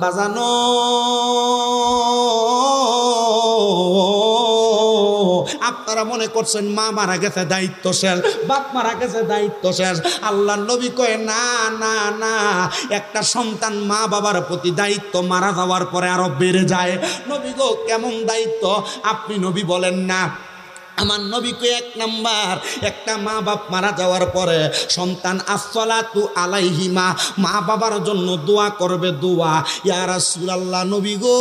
বাজানো আপনারা মনে করছেন মা মারা গেছে দায়িত্ব শেষ, বাপ মারা গেছে দায়িত্ব শেষ। আল্লাহর নবী কয় না না না, একটা সন্তান মা বাবার প্রতি দায়িত্ব মারা যাওয়ার পরে আরো বেড়ে যায়। নবী গো কেমন দায়িত্ব আপনি নবী বলেন না। আমার নবীকে এক নাম্বার, একটা মা বাপ মারা যাওয়ার পরে সন্তান আসসালাতু আলাইহিমা, মা বাবার জন্য দোয়া করবে। দোয়া, ইয়া রাসূলুল্লাহ নবী গো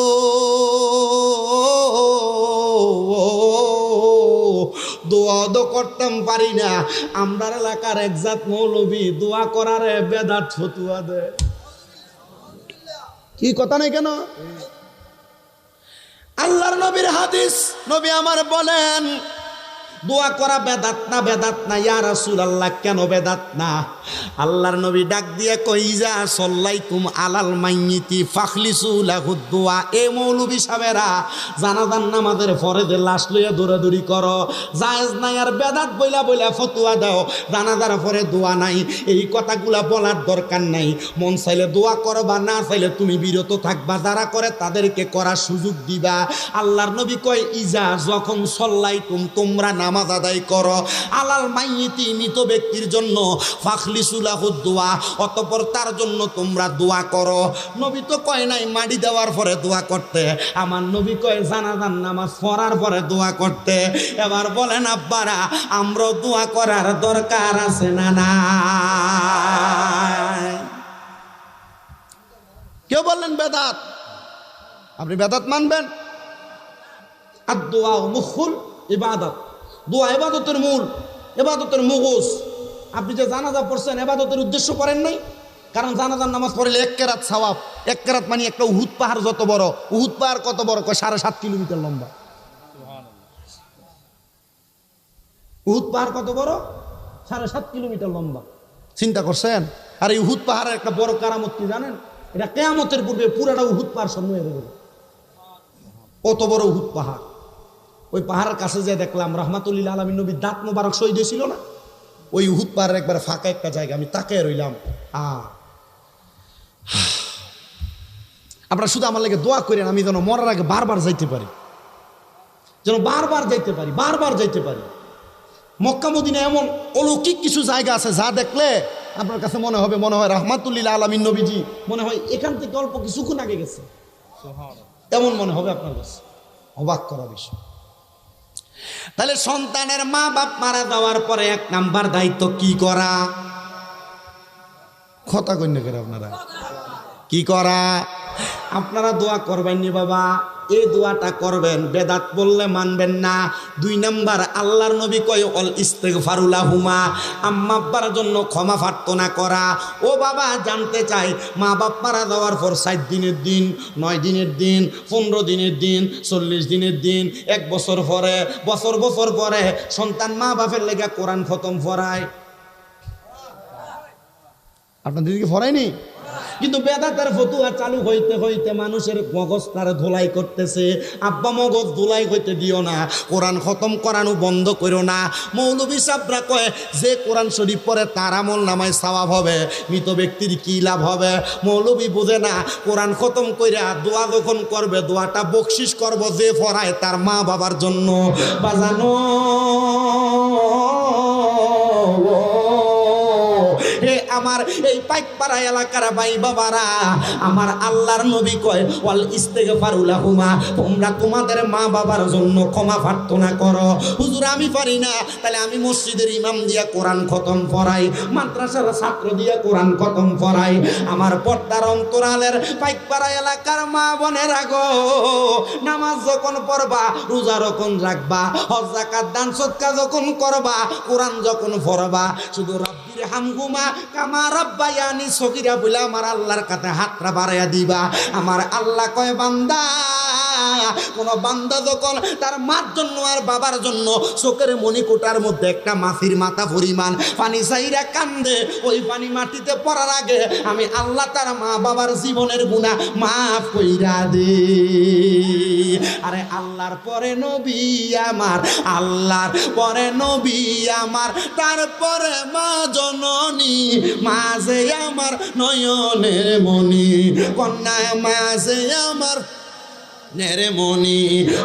দোয়া তো করতাম পারি না। আমরার এলাকার একজাত মৌলবী দোয়া করারে বেদাত ফতুয়া দেয়। কি কথা নাই কেন? আল্লাহর নবীর হাদিস, নবী আমার বলেন দোয়া করা বেদাত না, বেদাত না। ইয়া রাসূলুল্লাহ কেন বেদাত না? আল্লাহর নবী ডাক দিয়ে কইজা সাল্লাইতুম আলাল মাইয়িতি ফাখলিসু লাহু দুআ। এ মৌলবী সাহেবেরা জানাজার নামাজের পরে যে লাশ লইয়া দৌড়াদৌড়ি করো, জায়েজ নাই আর বেদাত বইলা বইলা ফতোয়া দাও, জানাজার পরে দোয়া নাই, এই কথাগুলা বলার দরকার নাই। মন চাইলে দোয়া করবা, না চাইলে তুমি বিরত থাকবা, যারা করে তাদেরকে করার সুযোগ দিবা। আল্লাহর নবী কয় ইজা যখন সাল্লাইতুম তোমরা নামাজ আদায় করো আলাল মাইয়িতি মৃত ব্যক্তির জন্য ফাখলিসু লাহু দুআ, অতঃপর তার জন্য তোমরা দোয়া করো। নবী তো কয় নাই মাটি দেওয়ার পরে দোয়া করতে, আমার নবী কয় জানাজার নামাজ পড়ার পরে দোয়া করতে। এবার বলেন আব্বারা আমরা দোয়া করার দরকার আছে না নাই? কেউ বললেন বেদাত, আপনি বেদাত মানবেন? আর দোয়া মুখুল ইবাদত, দোয়া ইবাদতের মূল, ইবাদতের মগজ। আপনি যে জানাজা পড়ছেন ইবাদতের উদ্দেশ্য করেন নাই, কারণ জানাজার নামাজ পড়লে এক কেরাত সওয়াব। এক কেরাত মানে একটা উহুদ পাহাড় যত বড়। উহুদ পাহাড় কত বড়? 7.5 কিলোমিটার লম্বা। উহুদ পাহাড় কত বড়? 7.5 কিলোমিটার লম্বা। চিন্তা করছেন? আর এই উহুদ পাহাড়ের একটা বড় কারামত কি জানেন? এটা কিয়ামতের পূর্বে পুরাটা উহুদ পাহাড় শূন্য হয়ে যাবে। কত বড় উহুদ পাহাড়! ওই পাহাড়ের কাছে যে দেখলাম রহমাতুল্লিল আলামিন নবীর দাঁত মোবারক শহীদ ছিল না, ওই উহুদ পাহাড়ের একবার ফাঁকা একটা জায়গা, আমি তাকিয়ে রইলাম। আপনারা শুধু আমার লাগে দোয়া করেন আমি যেন মরার আগে বারবার যাইতে পারি, যেন বারবার যাইতে পারি, বারবার যাইতে পারি। মক্কা মদিনা এমন অলৌকিক কিছু জায়গা আছে যা দেখলে আপনার কাছে মনে হবে, মনে হয় রহমাতুল্লিল আলামিন নবীজি মনে হয় এখান থেকে অল্প কিছুক্ষণ আগে গেছে, এমন মনে হবে আপনার কাছে। অবাক করা বিষয়। তাহলে সন্তানের মা বাপ মারা যাওয়ার পরে এক নাম্বার দায়িত্ব কি করা? কথা কইনা করে আপনারা কি করা? আপনারা দোয়া করবেন নি বাবা, এই দোয়াটা করবেন, বেদাত বললে মানবেন না। 2 নাম্বার আল্লাহর নবী কয় অল ইস্তিগফারু লাহুমা, আম্মা আব্বার জন্য ক্ষমা প্রার্থনা করা। ও বাবা জানতে চাই মা বাপ মারা যাওয়ার পর 7 দিনের দিন, 9 দিনের দিন, 15 দিনের দিন, 40 দিনের দিন, 1 বছর পরে, বছর পরে সন্তান মা বাপের লেগে কোরআন খতম পড়ায়। আপনাদের দিকে পড়ায়নি? কিন্তু বেদাতের ফতুয়া চালু হইতে হইতে মানুষের মগজ তার ধোলাই করতেছে। আব্বা মগজ ধোলাই হইতে দিও না, কোরআন খতম করানো বন্ধ করো না। মৌলভী সাহেবরা কয় যে কোরআন শরীফ পড়ে তার আমল নামায় সওয়াব হবে, মৃত ব্যক্তির কি লাভ হবে? মৌলভী বোঝে না, কোরআন খতম কইরা দোয়া যখন করবে দোয়াটা বকশিস করব যে পড়ায় তার মা বাবার জন্য। বাজানো আমার এই পাইকপাড়া এলাকার ভাই বাবারা, আমার আল্লাহর নবী কয় ওয়াল ইস্তিগফারু লাহুমা, তোমরা তোমাদের মা বাবার জন্য ক্ষমা প্রার্থনা করো। হুজুর আমি পারি না, তাহলে আমি মসজিদের ইমাম দিয়া কোরআন খতম পড়াই, মাদ্রাসার ছাত্র দিয়া কোরআন খতম পড়াই। আমার পর্দার অন্তরালের পাইকপাড়া এলাকার মা বোনেরা গো, নামাজ যখন পড়বা, রোজা যখন রাখবা, হজ যাকাত দান সদকা যখন করবা, কোরআন যখন পড়বা, শুধু রব্বির হামহুমা কামা রাব্বায়ানি সগীরা বলে আমার আল্লাহর কাছে হাতটা বাড়াইয়া দিবা। আমার আল্লাহ কয় বান্দা কোন বান্দা যখন তার মার জন্য আর বাবার জন্য চোখের মণিকোটার মধ্যে একটা মাছির মাথা পরিমাণ পানি চাইরা কান্দে, ওই পানি মাটিতে পড়ার আগে আমি আল্লাহ তার মা বাবার জীবনের গুনাহ মাফ কইরা দে। আরে আল্লাহর পরে নবী আমার, আল্লাহর পরে নবী আমার, তারপরে মা জননী, মাঝে আমার নয়নের মণি, কন্যা মাঝে আমার নেরে মনি।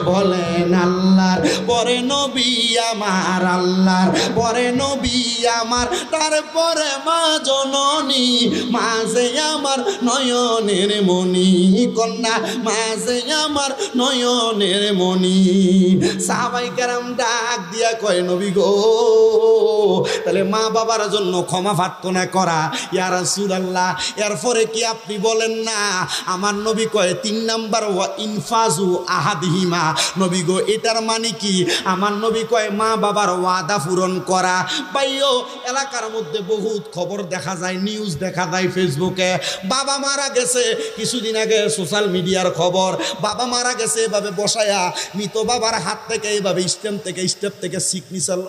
বলেন আল্লাহর পরে নবী আমার, আল্লাহর পরে নবী আমার, তারপরে মা জননী, মাঝে আমার নয়নের মনি, কন্যা মাঝে আমার নয়নের মনি। সাহাবায়ে কেরাম ডাক দিয়া কয় নবী গো, তাহলে মা বাবার জন্য ক্ষমা প্রার্থনা করা ইয়া রাসূলুল্লাহ, এরপরে কি আপনি বলেন না আমার নবী কয় 3 নাম্বার ওয়া ইনফাজু আহাদিহিমা। নবী গো এটার মানে কি? আমার নবী কয় মা বাবার ওয়াদা পূরণ করা। ভাইও এলাকার মধ্যে বহুত খবর দেখা যায়, নিউজ দেখা যায় ফেসবুকে, বাবা মারা গেছে, কিছুদিন আগে সোশ্যাল মিডিয়ার খবর, বাবা মারা গেছে এভাবে বসায়া মৃত বাবার হাত থেকে এইভাবে স্টেপ থেকে সিগনেচার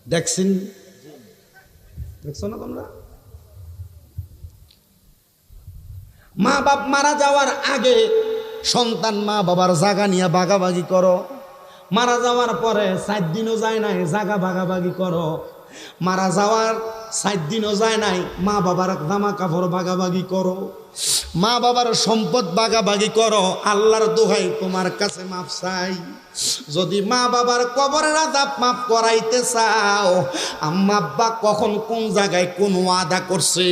দেখছেন, দেখছো না তোমরা? মা বাপ মারা যাওয়ার আগে সন্তান মা বাবার জায়গা নিয়ে ভাগাভাগি করো, মারা যাওয়ার পরে 4 দিনও যায় নাই জায়গা ভাগাভাগি করো, মারা যাওয়ার 4 দিনও যায় নাই মা বাবার জামা কাপড় ভাগাভাগি করো, মা বাবার সম্পদ ভাগাভাগি করো। আল্লাহর দোহাই তোমার কাছে মাপ চাই, যদি মা বাবার কবরের আযাব মাফ করাইতে চাও, আম্মা আব্বা কখন কোন জায়গায় কোন ওয়াদা করছে,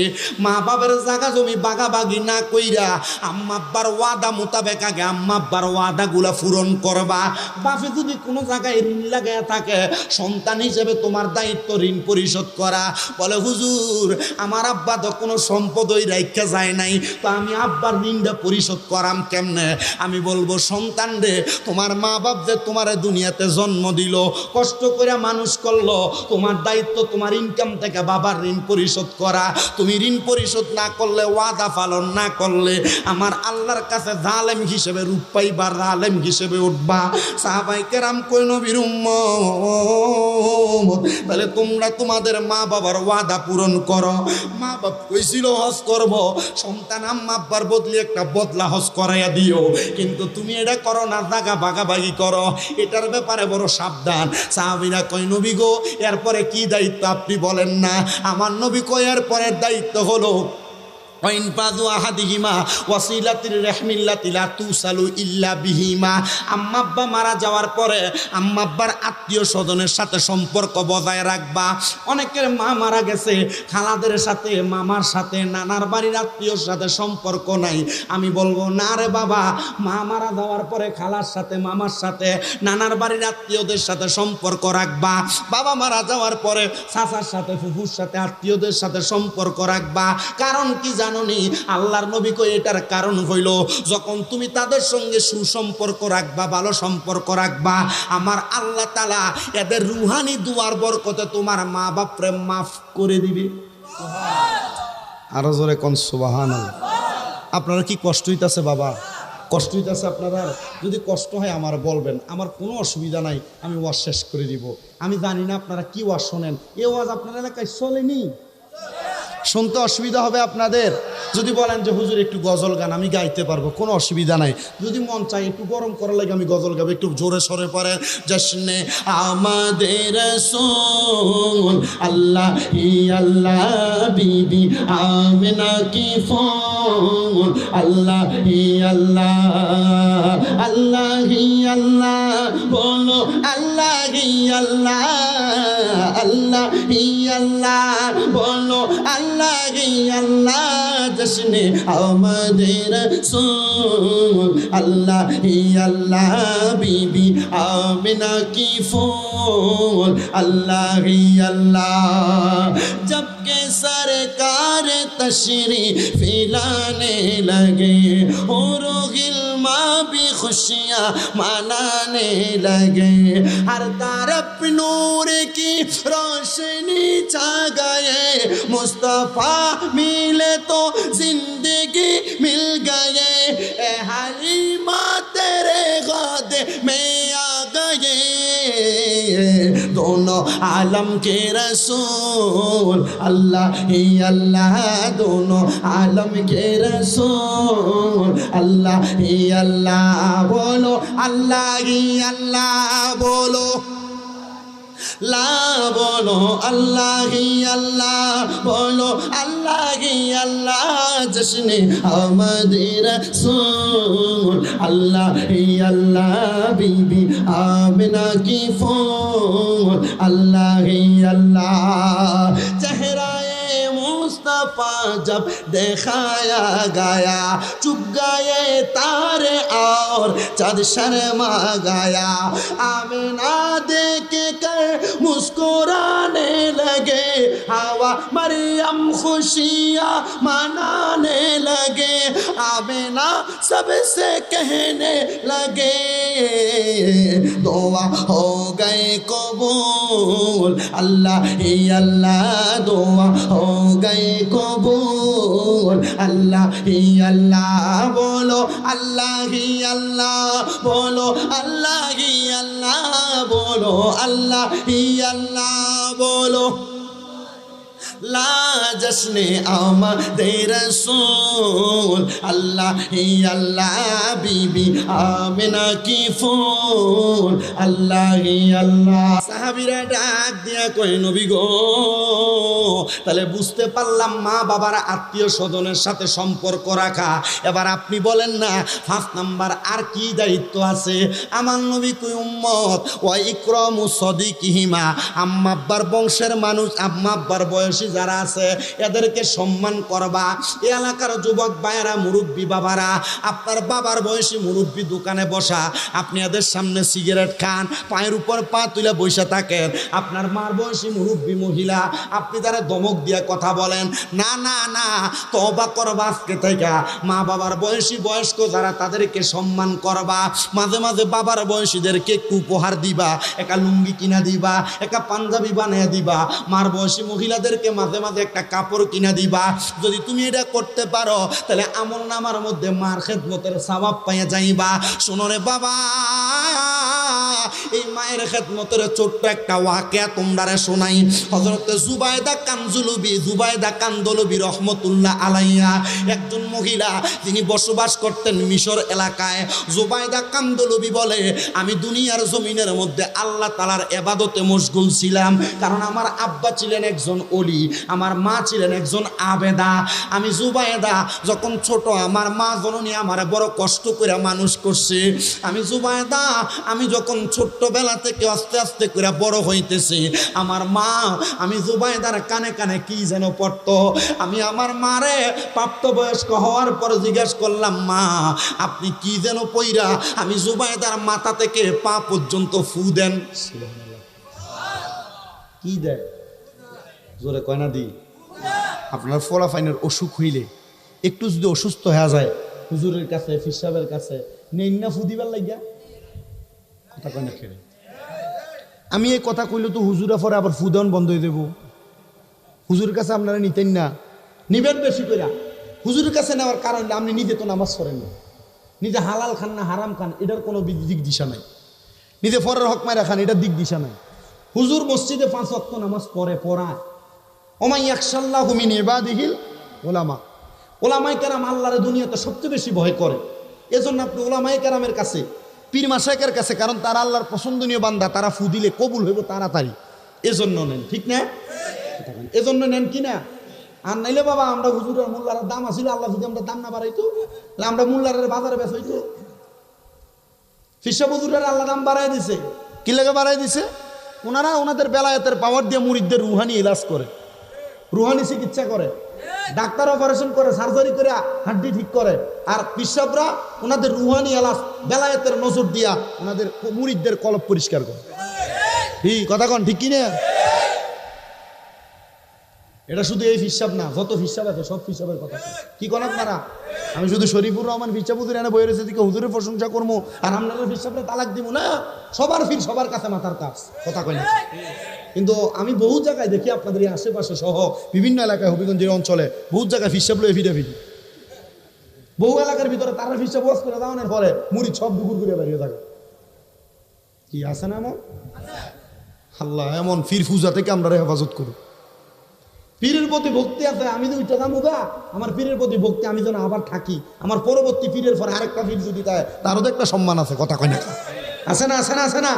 মা বাবার জায়গা জমি ভাগাভাগি না কইরা আম্মা আব্বার ওয়াদা মোতাবেক আগে আম্মা আব্বার ওয়াদাগুলা পূরণ করবা। বাপে যদি কোনো জায়গায় ঋণ লাগায় থাকে, সন্তান হিসেবে তোমার দায়িত্ব ঋণ পরিশোধ করা। বলে হুজুর আমার আব্বা তো কোনো সম্পদ ওই রাইখা যায় নাই, তো আমি আব্বার ঋণটা পরিশোধ করাম কেমনে? আমি বলবো সন্তান রে, তোমার মা বাপ যে তোমার দুনিয়াতে জন্ম দিল, কষ্ট করে মানুষ করলো, তোমার দায়িত্ব তোমার ইনকাম থেকে বাবার ঋণ পরিশোধ করা। তুমি ঋণ পরিশোধ না করলে, ওয়াদা পালন না করলে, আমার আল্লাহর কাছে জালেম হিসেবে রূপ পাইবা, জালেম হিসেবে উঠবা। সাহাবায়ে কেরাম কই নবীর উম্মত, তাহলে তোমরা তোমাদের মা বাবার ওয়াদা পূরণ করো। মা বাপ কইছিল হজ করব, সন্তান আম্মা আব্বার বদলে একটা বদলা হজ করাইয়া দিও, কিন্তু তুমি এটা করো না, জায়গা ভাগাভাগি করো, এটার ব্যাপারে বড় সাবধান। সাহাবীরা কয় নবী গো এরপরে কি দায়িত্ব আপনি বলেন না? আমার নবী কয় এরপরের দায়িত্ব হলো ওয়াইনফাযু আহাদিহিমা ওয়াসিলাতির রাহমিল্লাতি লা তুসালু ইল্লা বিহিমা। আম্মা আব্বা মারা যাওয়ার পরে আম্মা আব্বার আত্মীয় স্বজনের সাথে সম্পর্ক বজায় রাখবা। অনেকের মা মারা গেছে, খালাদের সাথে, মামার সাথে, নানার বাড়ির আত্মীয়র সাথে সম্পর্ক নাই। আমি বলবো না রে বাবা, মা মারা যাওয়ার পরে খালার সাথে, মামার সাথে, নানার বাড়ির আত্মীয়দের সাথে সম্পর্ক রাখবা। বাবা মারা যাওয়ার পরে চাচার সাথে, ফুফুর সাথে, আত্মীয়দের সাথে সম্পর্ক রাখবা। কারণ কি জানোনি? আল্লাহর নবী কই এটার কারণ হইল যখন তুমি তাদের সঙ্গে সুসম্পর্ক রাখবা, ভালো সম্পর্ক রাখবা, আমার আল্লাহ তাআলা এদের রুহানি দুয়ার বরকতে তোমার মা বাপরে মাফ করে দিবে। আরো জোরে কোন সুবহানাল্লাহ। আপনারা কি কষ্ট হইতাছে বাবা? কষ্ট হইতাছে আপনারা? যদি কষ্ট হয় আমার বলবেন, আমার কোনো অসুবিধা নাই, আমি ওয়াজ শেষ করে দিব। আমি জানি না আপনারা কি ওয়াজ শোনেন, এ ওয়াজ আপনার এলাকায় চলেনি, শুনতে অসুবিধা হবে আপনাদের। যদি বলেন যে হুজুর একটু গজল গান, আমি গাইতে পারবো, কোনো অসুবিধা নাই। যদি মন চাই একটু গরম করার লাগে আমি গজল গাবো, একটু জোরে সরে পড়ে জশ্নে আমাদের রাসূল আল্লাহ হি আল্লাহ বিবি আমিনা কি ফোন আল্লাহ হি আল্লাহ, আল্লাহ হি আল্লাহ বলো, আল্লাহ হি আল্লাহ, আল্লাহ হি আল্লাহ বলো, আল্লাহ হি আল্লাহ জশ্নে আমাদের রাসূল আল্লাহ হি আল্লাহ বিবি আমিনা কি ফোন আল্লাহ হি আল্লাহ। जब के सरकार तशरीफ लाने लगे और गिलमा भी खुशियाँ मनाने लगे, हर तरफ नूर की रोशनी छा गए, मुस्तफा मिले तो जिंदगी मिल गए। ए में आ गए दोनों आलम के रसूल अल्लाह ही अल्लाह दोनों आलम के रसूल अल्लाह ही अल्लाह बोलो अल्लाह ही अल्लाह बोलो ला बोलो अल्लाह ही अल्लाह बोलो अल्लाह ही अल्लाह जश्न आमद रसूल अल्लाह ही अल्लाह बीबी आमिना की फूल अल्लाह ही अल्लाह चेहरा मुस्तफा जब दिखाया गया चुप गए तारे और चाँद शर्मा गया आमिना देख कर मुस्कुराने लगे हवा मरियम खुशियाँ मनाने लगे आमिना सबसे कहने लगे दुआ हो गए कबूल अल्लाह ही अल्लाह दुआ हो गए कबूल अल्लाह ही अल्लाह बोलो अल्लाह ही अल्लाह बोलो अल्लाह ही अल्लाह बोलो अल्लाह ही अल्लाह बोलो ला जश्न आमद रसूल अल्लाह ही अल्लाह बीबी आमिना की फूल अल्लाह ही अल्लाह साहाबीरा डाक दिया कोई नबी गो তাহলে বুঝতে পারলাম মা বাবার আত্মীয় স্বজনের সাথে সম্পর্ক রাখা এবার আপনি বলেন না 5 নাম্বার আর কি দায়িত্ব আছে আমার নবী কই উম্মত ওয়া ইকরামু সাদিকিহিমা আম্মা আব্বার বংশের মানুষ আম্মা আব্বার বয়সী যারা আছে এদেরকে সম্মান করবা এই এলাকার যুবক ভাইয়েরা মুরব্বী বাবারা আপনার বাবার বয়সী মুরব্বী দোকানে বসা আপনি এদের সামনে সিগারেট খান পায়ের উপর পা তুলে বসে থাকেন আপনার মার বয়সী মুরব্বী মহিলা আপনি তারা ধমক দিয়ে কথা বলেন না না না তওবা করবা আজকে থেকে মা বাবার বয়সী বয়স্ক যারা তাদেরকে সম্মান করবা মাঝে মাঝে বাবার বয়সীদেরকে একটু উপহার দিবা একটা লুঙ্গি কিনা দিবা একটা পাঞ্জাবি বানিয়ে দিবা মার বয়সী মহিলাদেরকে মাঝে মাঝে একটা কাপড় কিনা দিবা যদি তুমি এটা করতে পারো তাহলে আমল নামার মধ্যে মার খেদমতের সওয়াব পাইয়া যাইবা শোনো রে বাবা এই মায়ের খেদমতের ছোট্ট একটা ওয়াকিয়া তোমরা শোনাই হযরত জুবাইদা কান্দলবি রহমতুল্লাহ আলাইহা একজন মহিলা তিনি বসবাস করতেন মিশর এলাকায় জুবাইদা কান্দলবি বলে আমি দুনিয়ার জমিনের মধ্যে আল্লাহ তাআলার ইবাদতে মশগুল ছিলাম কারণ আমার আব্বা ছিলেন একজন ওলি আমার মা ছিলেন একজন আবেদা আমি জুবাইদা যখন ছোট আমার মা জননী আমার বড় কষ্ট করে মানুষ করছে আমি জুবাইদা আমি যখন ছোট্টবেলা থেকে আস্তে আস্তে করে বড় হইতেছি আমার মা আমি জুবাইদার কানে কানে কি যেন পড়তো আমি আমার মারে প্রাপ্তবয়স্ক হওয়ার পর জিজ্ঞেস করলাম মা আপনি কি যেন পইরা আমি জুবাইদার মাথা থেকে পা পর্যন্ত ফু দেন কি দেয় জোরে কয় না দি আপনার ফলাফাইনের অসুখ হইলে একটু যদি অসুস্থ হয়ে যায় হুজুরের কাছে ফিসাবের কাছে নেই না ফু দিবার লাগিয়া কথা কয় না খেলে আমি এই কথা কইলে তো হুজুরা পরে আবার ফুদন বন্ধ হয়ে দেব হুজুরের কাছে আপনারা নিতেন না নিবেন বেশি করে হুজুরের কাছে নেওয়ার কারণ আপনি নিজে তো নামাজ পড়েন না নিজে হালাল খান না হারাম খান এটার কোনো দিক দিশা নাই নিজে পরের হক মারা খান এটার দিক দিশা নাই হুজুর মসজিদে 5 ওয়াক্ত নামাজ পড়ায় ওমাই ইয়াখশাল্লাহু মিন ইবাদিহিল উলামা উলামায়ে কেরাম আল্লাহর দুনিয়াতে সবচেয়ে বেশি ভয় করে এজন্য আপনি উলামায়ে কেরামের কাছে পীর মাশায়েখের কাছে কারণ তারা আল্লাহর পছন্দনীয় বান্দা তারা ফু দিলে কবুল হইব তাড়াতাড়ি এজন্য নেন ঠিক না এজন্য নেন কি না আর নাইলে বাবা আমরা হুজুরের মোল্লার দাম আছিল আল্লাহ যদি আমরা দাম না বাড়াইতো আমরা মোল্লারের বাজারে বেচইতো ফিসা হুজুরের আল্লাহ দাম বাড়াই দিছে কি লাগে বাড়াই দিছে ওনারা ওনাদের বেলায়েতের পাওয়ার দিয়ে মুরিদদের রুহানি ইলাজ করে রুহানি চিকিৎসা করে ডাক্তার অপারেশন করে সার্জারি করে হাড্ডি ঠিক করে আর পিসাবরা ওনাদের রুহানি ইলাজ বেলায়েতের নজর দিয়া ওনাদের মুরিদদের কলব পরিষ্কার করে ঠিক কথা কোন ঠিক কি না এটা শুধু এই ফিসাব না যত ফিসাব আছে সব ফিসাবের কথা কি কোন আপনারা আমি শুধু শরীফুর রহমান ফিসাব হুজুর এনে বইয়ে রয়েছে দিকে হুজুরের প্রশংসা করবো আর আপনারা ফিসাবরে তালাক দিব না সবার ফির সবার কাছে মাথার কাজ কথা কই না কিন্তু আমি বহু জায়গায় দেখি আপনাদের এই আশেপাশে সহ বিভিন্ন এলাকায় হবিগঞ্জের অঞ্চলে বহু জায়গায় ফিসাব লয়ে ফিরে বহু এলাকার ভিতরে তারা ফিসাব ওয়াজ করে দাওয়ানোর পরে মুড়ি সব দুপুর করে বেরিয়ে থাকে কি আছে না এমন? আল্লাহ এমন পীর পূজা থেকে আমরা হেফাজত করুন। পীরের প্রতি ভক্তি আছে, আমি তো উঠে যাবো, আমার পীরের প্রতি ভক্তি, আমি যেন আবার থাকি, আমার পরবর্তী পীরের পর আরেকটা পীর যদি দেয় তারও তো একটা সম্মান আছে, কথা কয় না? আছে না, আছে না, আছে না?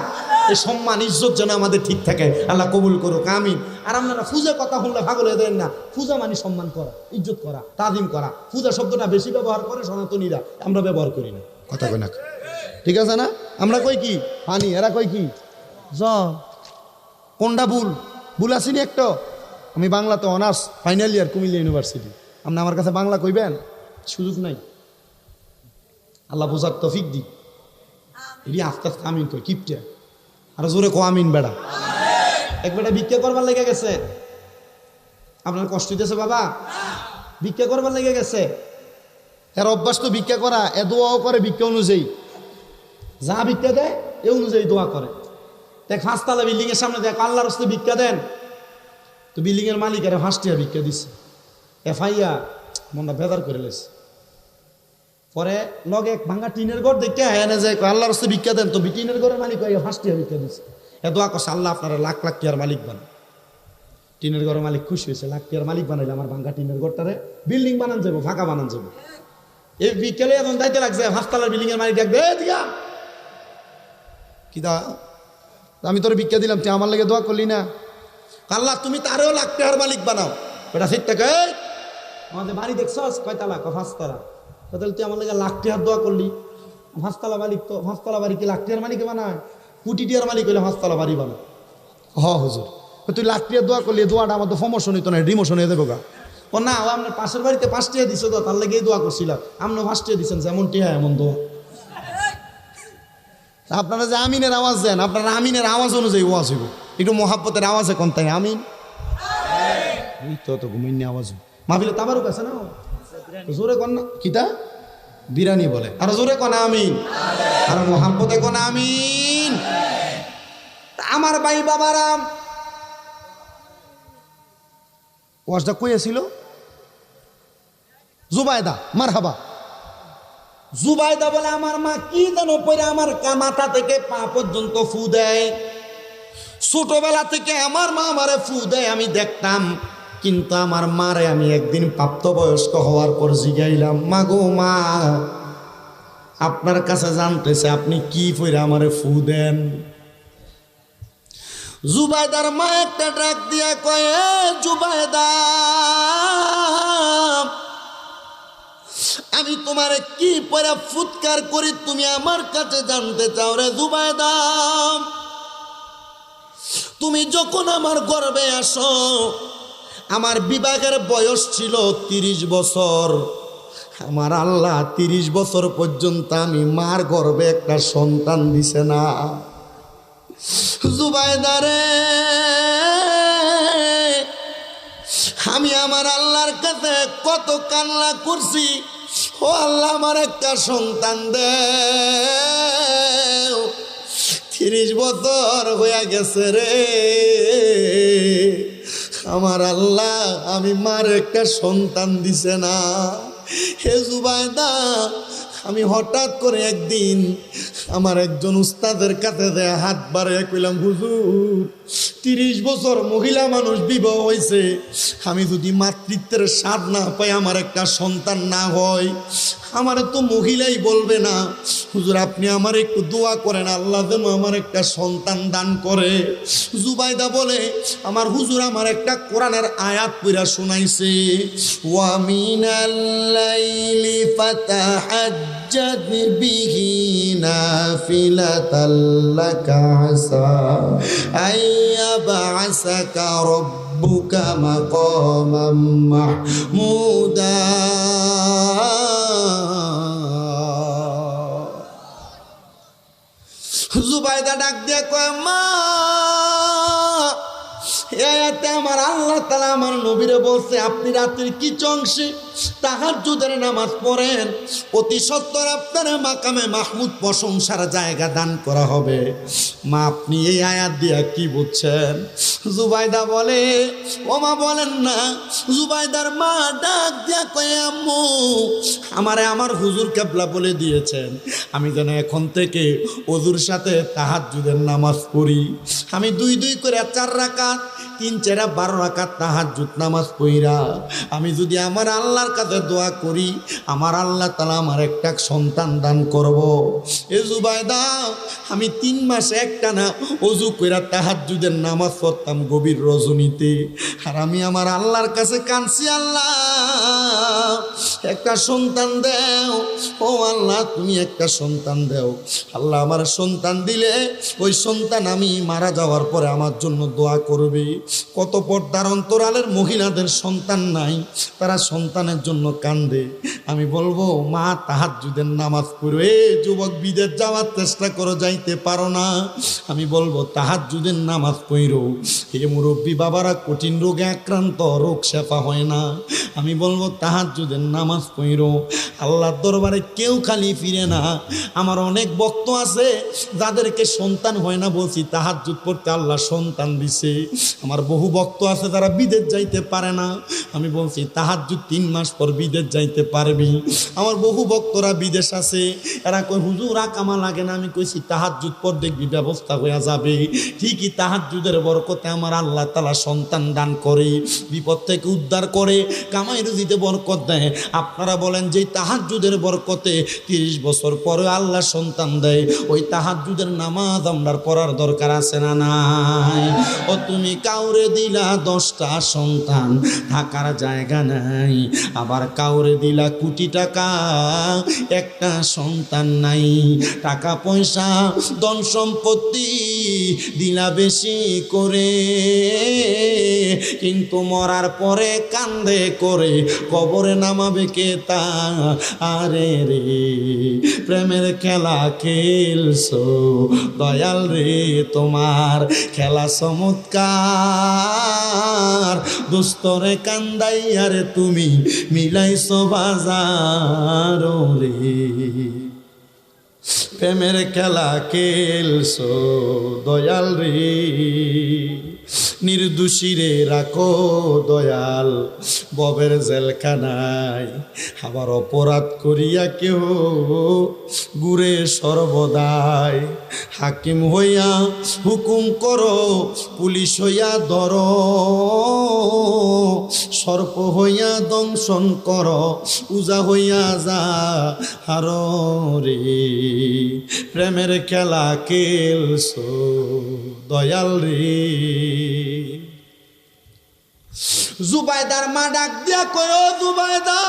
এই সম্মান ইজ্জত যেন আমাদের ঠিক থাকে, আল্লাহ কবুল করুক, আমিন। আর আপনারা পূজা কথা শুনলে পাগল হয়ে দেন না। পূজা মানে সম্মান করা, ইজ্জত করা, তাজিম করা। পূজা শব্দটা বেশি ব্যবহার করে সনাতনীরা, আমরা ব্যবহার করি না, কথা কয় না? ঠিক আছে না? আমরা কই কি পানি, এরা কই কি জল। কোনটা ভুল আসিনি একটা? আমি বাংলাতে honours final year, Comilla university. আপনি আমার কাছে বাংলা কইবেন? সুযোগ নাই। আল্লাহ বোঝার তৌফিক দি। এটি আস্তে আস্তে আমিন কই, কিপটে আর জোরে কো আমিন। বেড়া এক বেটা ভিক্ষা করবার লেগে গেছে। আপনার কষ্ট হইতেছে বাবা? ভিক্ষা করবার লেগে গেছে। এর অভ্যাস তো ভিক্ষা করা, এ দোয়াও করে ভিক্ষা অনুযায়ী, যা ভিক্ষা দেয় এ অনুযায়ী দোয়া করে। দেখ 5 তলা বিল্ডিং এর সামনে দেখ, আল্লাহর রাস্তায় ভিক্ষা দেন, তো বিল্ডিং এর মালিকের 5 টাকা ভিক্ষা দিচ্ছে। এফআইয়া মনটা বেদার করে লেছে। পরে লগে এক ভাঙা টিনের ঘর দেখে এনে যায়, আল্লাহর রাস্তায় ভিক্ষা দেন, তো টিনের ঘরের মালিক 5 টাকা ভিক্ষা দিচ্ছে। এ দোয়া করছে, আল্লাহ আপনারা লাখ লাখ টাকার মালিক বানান। টিনের ঘরের মালিক খুশি হয়েছে, লাখ টাকার মালিক বানাইলে আমার ভাঙা টিনের ঘরটারে বিল্ডিং বানান যাবো, ফাঁকা বানান যাবো। এই বিকেলে এখন দায়িত্ব লাগছে, 5 তলার বিল্ডিং এর মালিক ডাকবে, দিয়া কি দা, আমি তোর ভিক্ষা দিলাম, তুই আমার লেগে দোয়া করলি না? আল্লাহ তুমি তারও লাখ টাকার মালিক বানাও। বেটা ঠিক থাকে, আমাদের বাড়ি দেখছস কয়তলা? 5 তলা। তাহলে তুই আমার লেগে লাখ টাকার দোয়া করলি। 5 তলা মালিক, তো 5 তলা বাড়ি কি লাখ টাকার মালিক বানায়? কোটি টাকার মালিক হইলে 5 তলা বাড়ি বানায়। হুজুর তুই লাখ টাকার দোয়া করলি, দোয়াটা আমার তো প্রমোশন হইতো না, ডিমোশন হয়ে দেবো গা। ও না, ও আপনার পাশের বাড়িতে 5 টাকা দিছো, তো তার লেগেই দোয়া করছিলাম। আপনি 5 টাকা দিচ্ছেন, যেমন টিহা এমন দোয়া। আপনারা যে আমিনের আওয়াজ দেন, আপনারা আমিনের আওয়াজ অনুযায়ী ওয়াজ হইব। একটু মোহাব্বতের আওয়াজে কোন তাই আমিন, এই তো ঘুমিয়ে আওয়াজ মাহফিলে তাবারুক আছে না, জোরে কন না, কিতা বিরানি বলে, আর জোরে কন আমিন, আর মোহাব্বতে কোন আমিন। আমার ভাই বাবারাম, ওয়াজটা কইছিল জুবাইদা, মারহাবা। জুবাইদা বলে, আমার মা কি যেন পরে আমার মাথা থেকে পা পর্যন্ত ফু দেয়। ছোটবেলা থেকে আমার মা আমারে ফু দেয়, আমি দেখতাম। কিন্তু আমার মারে আমি একদিন প্রাপ্তবয়স্ক হওয়ার পর জিগাইলাম, মা গো মা, আপনার কাছে জানতেছে আপনি কি পরে আমারে ফু দেন? জুবাইদার মা একটা ডাক দিয়া কয়, জুবাইদা, আমি তোমারে কি পরে ফুৎকার করি তুমি আমার কাছে জানতে চাও রে জুবাইদা? তুমি যখন আমার গর্ভে আসো, আমার বিবাহের বয়স ছিল 30 বছর। আমার আল্লাহ 30 বছর পর্যন্ত আমি মার গর্ভে একটা সন্তান দিছে না। জুবাইদা রে, আমি আমার আল্লাহর কাছে কত কান্না করছি, ও আল্লাহ আমার একটা সন্তান দে। 30 বছর হয়ে গেছে রে আমার আল্লাহ, আমি মার একটা সন্তান দিছে না। হে জুবাইদা, আমি হঠাৎ করে একদিন আমার একজন উস্তাদের কাছে দেয়া হাত বাড়িয়ে কইলাম, হুজুর 30 বছর মহিলা মানুষ বিবাহ হয়েছে, আমি যদি মাতৃত্বের স্বাদ না পাই, আমার একটা সন্তান না হয়, আমারে তো মহিলাই বলবে না। হুজুর আপনি আমার একটু দোয়া করেন, আল্লাহ যেন আমার একটা সন্তান দান করে। জুবাইদা বলে, আমার হুজুর আমার একটা কোরআনের আয়াত পড়া শোনাইছে, ওয়া মিনাল লাইলি ফাতাহাজ্জাদ বিহি নাফিলাতাল লাকা আসা আইয়াবআসাকা রাব্বুকা মাকামাম মাহমুদা। জুবাইদা ডাক দিয়া কয়, মা, এতে আমার আল্লাহ তাআলা আমার নবীরে বলছে আপনি রাত্রির কিছু অংশে তাহাজ্জুদের নামাজ পড়েন, অতি সত্বর আপনার মাকামে মাহমুদ প্রশংসার জায়গা দান করা হবে। মা আপনি এই আয়াত দিয়া কি বুঝছেন? জুবাইদা বলে, ও মা বলেন না। জুবাইদার মা ডাক দিয়া কয়, আম্মু, আমারে আমার হুজুর কেবলা বলে দিয়েছেন আমি যেন এখন থেকে ওযুর সাথে তাহাজ্জুদের নামাজ পড়ি। আমি 2 করে 4 রাকাত, 3 4 12 রাকাত তাহাজ্জুদ নামাজ পড়া আমি যদি আমার আল্লাহর কাছে দোয়া করি, আমার আল্লাহ তাআলা আমার একটা সন্তান দান করব। এ জুবাইদা, আমি 3 মাস একটানা ওযু কইরা তাহাজ্জুদের নামাজ পড়তাম গভীর রজনীতে, আর আমি আমার আল্লাহর কাছে কাঁদছি, আল্লাহ একটা সন্তান দাও, ও আল্লাহ তুমি একটা সন্তান দাও। আল্লাহ আমার সন্তান দিলে ওই সন্তান আমি মারা যাওয়ার পরে আমার জন্য দোয়া করবে। কত পর্দার অন্তরালের মহিলাদের সন্তান নাই, তারা সন্তানের জন্য কান্দে। আমি বলবো মা তাহাজ্জুদের নামাজ পড়ো। এ যুবক, বিদেশ যাওয়ার চেষ্টা করো, যাইতে পারো না, আমি বলবো তাহাজ্জুদের নামাজ পড়ো। হে মুরব্বী বাবারা, কঠিন রোগে আক্রান্ত, রোগ শেফা হয় না, আমি বলবো তাহাজ্জুদের নামাজ পড়ো। আল্লাহর দরবারে কেউ খালি ফিরে না। আমার অনেক ভক্ত আছে যাদেরকে সন্তান হয় না, বলছি তাহাজ্জুদ পড়তে আল্লাহ সন্তান দিছে। আমার বহু ভক্ত আছে যারা বিদেশ যাইতে পারে না, আমি বলছি তাহাজ্জুদ 3 মাস পর বিদেশ যাইতে পারবি। আমার বহু ভক্তরা বিদেশ আছে, এরা কই হুজুর আকামা লাগে না, আমি কইছি তাহাজ্জুদ পর দেখবি ব্যবস্থা হয়ে যাবে। ঠিকই তাহাজ্জুদের বরকতে আমার আল্লাহ তাআলা সন্তান দান করে, বিপদ থেকে উদ্ধার করে, কামাই রুজিতে বরকত দেয়। আপনারা বলেন যে তাহাজ্জুদের বরকতে 30 বছর পরে আল্লাহ সন্তান দেয়, ওই তাহাজ্জুদের নামাজ আমরা পড়ার দরকার আছে না নাই? ও তুমি কাউরে দিলা 10টা সন্তান, থাকার জায়গা নাই, আবার কাউরে দিলা কোটি টাকা, একটা সন্তান নাই। টাকা পয়সা ধন সম্পত্তি দিলা বেশি করে, কিন্তু মরার পরে কান্দে করে কবরে নামাবে কে তা? আরে রে প্রেমের খেলা খেলছো দয়াল রে, তোমার খেলা চমৎকার, দোস্তরে কান্দাইয়া রে তুমি মিলাইছো বাজার রে। প্রেমের খেলা খেলছো দয়াল রে, নির্দোষীরে রাখো দয়াল ববের জেলখানায়। আবার অপরাধ করিয়া কেউ ঘুরে সর্বদাই, হাকিম হইয়া হুকুম করো, পুলিশ হইয়া ধরো, সর্প হইয়া দংশন করো, উজা হইয়া যা হারো রে। প্রেমের খেলা খেলছো দয়াল রে। জুবাইদার মা ডাক দিয়া কয়, ও জুবাইদা,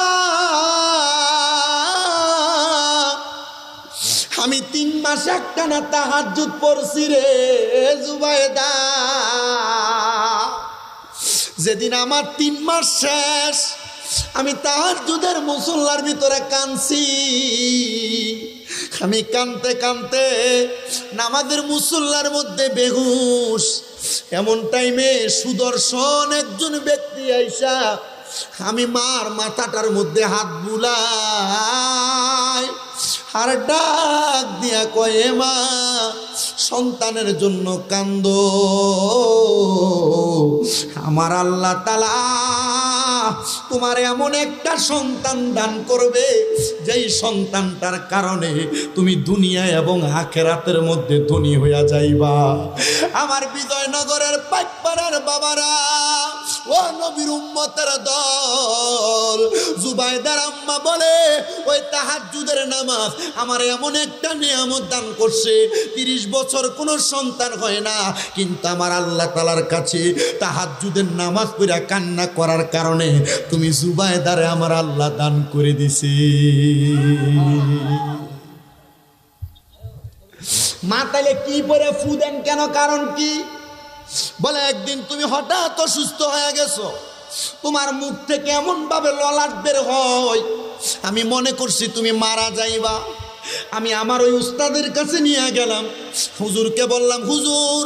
আমি 3 মাস একটানা তাহাজ্জুদ পড়ছি রে জুবাইদা। যেদিন আমার 3 মাস শেষ, আমি তাহাজ্জুদের মুসল্লার ভিতরে কাঁদছি। আমি কানতে কানতে নামাজের মুসল্লার মধ্যে বেহুশ। এমন টাইমে সুদর্শন একজন ব্যক্তি আইসা আমি মার মাথাটার মধ্যে হাত বুলাই, আর ডাক দিয়া কয়ে, মা সন্তানের জন্য কান্দো, আমার আল্লাহ তাআলা তোমার এমন একটা সন্তান দান করবে, যেই সন্তানটার কারণে তুমি দুনিয়া এবং আখিরাতের মধ্যে ধনী হইয়া যাইবা। আমার বিজয়নগরের পাইকপাড়ার বাবারা, ও নবীর উম্মতের দল, জুবাইদার আম্মা বলে, ওই তাহাজ্জুদের নামাজ আমার এমন একটা নিয়ামত দান করছে, 30 বছর কোনো সন্তান হয় না, কিন্তু আমার আল্লাহ তাআলার কাছে তাহাজ্জুদের নামাজ পড়া কান্না করার কারণে তুমি জুবাইদারে আমার আল্লাহ দান করে দিছি। মা তাইলে কি পরে ফু দেন কেন, কারণ কি? বলে একদিন তুমি হঠাৎ অসুস্থ হয়ে গেছো, তোমার মুখ থেকে এমন ভাবে ললাট বের হয়, আমি মনে করছি তুমি মারা যাইবা। আমি আমার ওই উস্তাদের কাছে নিয়ে গেলাম, হুজুরকে বললাম, হুজুর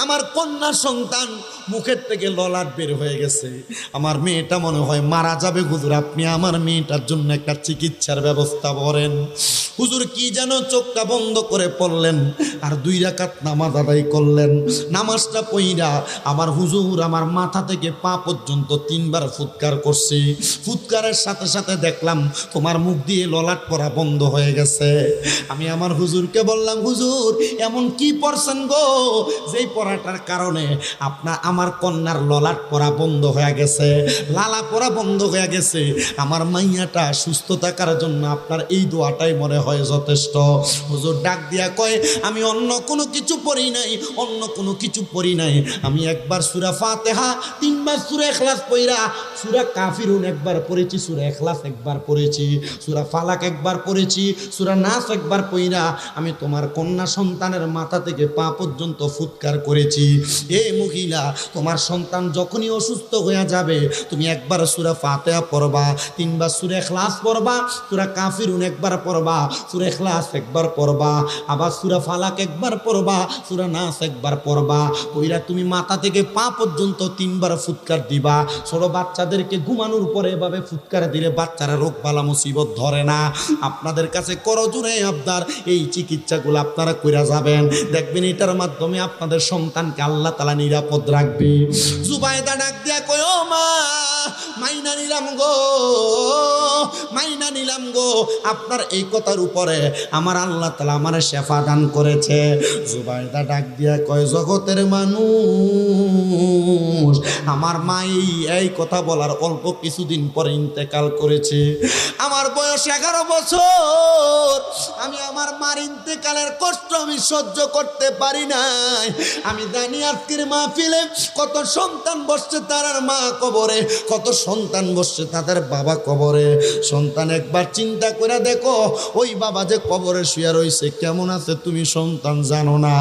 আমার কন্যা সন্তান মুখের থেকে ললাট বের হয়ে গেছে, আমার মেয়েটা মনে হয় মারা যাবে, হুজুর আপনি আমার মেয়েটার জন্য একটা চিকিৎসার ব্যবস্থা করেন। হুজুর কি যেন চোখটা বন্ধ করে পড়লেন আর 2 রাকাত নামাজ আদায় করলেন। নামাজটা পইরা আমার হুজুর আমার মাথা থেকে পা পর্যন্ত 3 বার ফুৎকার করছি। ফুৎকারের সাথে সাথে দেখলাম তোমার মুখ দিয়ে ললাট পড়া বন্ধ হয়ে গেছে। আমি আমার হুজুরকে বললাম, হুজুর এমন কি পড়ছেন গো যেই পড়াটার কারণে আমার কন্যার ললাট পড়া বন্ধ হয়ে গেছে, লালা পড়া বন্ধ হয়ে গেছে, আমার মাইয়াটা সুস্থ থাকার জন্য আপনার এই দোয়াটাই মনে হয় যথেষ্ট। হুজুর ডাক দিয়া কয়, আমি অন্য কোনো কিছু পড়ি নাই, অন্য কোনো কিছু পড়ি নাই, আমি একবার সূরা ফাতিহা, 3 বার সূরা ইখলাস পড়া, সূরা কাফিরুন একবার পড়েছি, সূরা ইখলাস একবার পড়েছি, সূরা ফালাক একবার পড়েছি, সূরা নাস একবার পড়া আমি তোমার কন্যা সন্তানের মাথা থেকে পা পর্যন্ত ফুৎকার করেছি। এই মহিলা, তোমার সন্তান যখনই অসুস্থ হয়ে যাবে তুমি একবার সূরা ফাতিহা পড়বা, 3 বার সূরা ইখলাস পড়বা, সূরা কাফিরুন একবার পড়বা, সূরা ইখলাস একবার পড়বা, আবার সূরা ফালাক একবার পড়বা, সূরা নাস একবার পড়বা, পইরা তুমি মাথা থেকে পা পর্যন্ত 3 বার ফুৎকার দিবা। ছোট বাচ্চাদেরকে ঘুমানোর পরে এভাবে ফুৎকার দিলে বাচ্চারা রোগ বালা মুসিবত ধরে না। আপনাদের কাছে করজোরে আবদার, এই চিকিৎসাগুলো আপনারা কইরা যাবেন, দেখবেন এটার মাধ্যমে আপনাদের সন্তানকে আল্লাহ তাআলা নিরাপদ রাখবে। জুবাইদা ডাক দিয়া কয়, ও মা, মাইনা নিলাম গো, মাইনা নিলাম গো, আপনার এই কথার উপরে আমার আল্লাহ তাআলা আমার শেফা দান করেছে। জুবাইদা ডাক দিয়া কয়, জগতের মানুষ, আমার মা এই কথা বলার অল্প কিছুদিন পরে ইন্তেকাল করেছে। আমার বয়স 11 বছর, আমি আমার মার ইন্তেকালের কষ্ট আমি সহ্য করতে পারি নাই। আমি জানি আজকের মাহফিলে কত সন্তান বসছে তার মা কবরে, কত সন্তান বসছে তাদের বাবা কবরে। সন্তান একবার চিন্তা করে দেখো, ওই বাবা যে কবরে শুয়ে রয়েছে কেমন আছে তুমি সন্তান জানো না,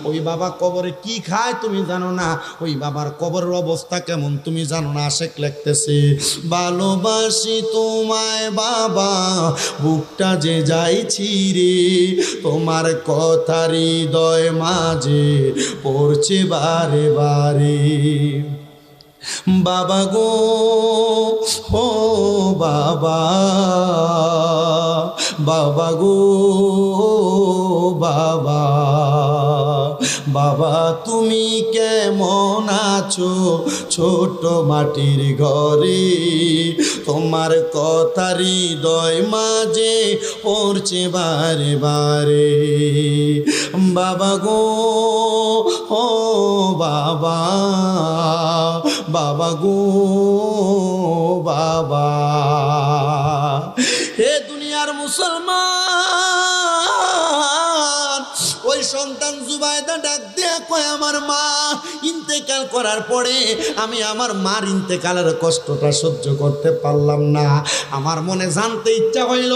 ওই বাবা কবরে কি খায় তুমি জানো না, ওই বাবার কবরের অবস্থা কেমন তুমি জানো না। আশেক লিখতেছে, ভালোবাসি তোমায় বাবা, বুকটা যে যাইছি রে, তোমার কথা হৃদয় মাঝে পড়ছে বারে বারে। বাবা গো, ও বাবা, বাবা গো বাবা, বাবা তুমি কেমন আছো ছোট মাটির ঘরে, তোমার কথা হৃদয় মাঝে পড়ছে বারে বারে। বাবা গো, ও বাবা, বাবা গো বাবা। হে দুনিয়ার মুসলমান, ওই সন্তান জুবাইদা ডাক দেয়া কয়, আমার মা ইন্তেকাল করার পরে আমি আমার মার ইন্তেকালের কষ্টটা সহ্য করতে পারলাম না। আমার মনে জানতে ইচ্ছা হইল,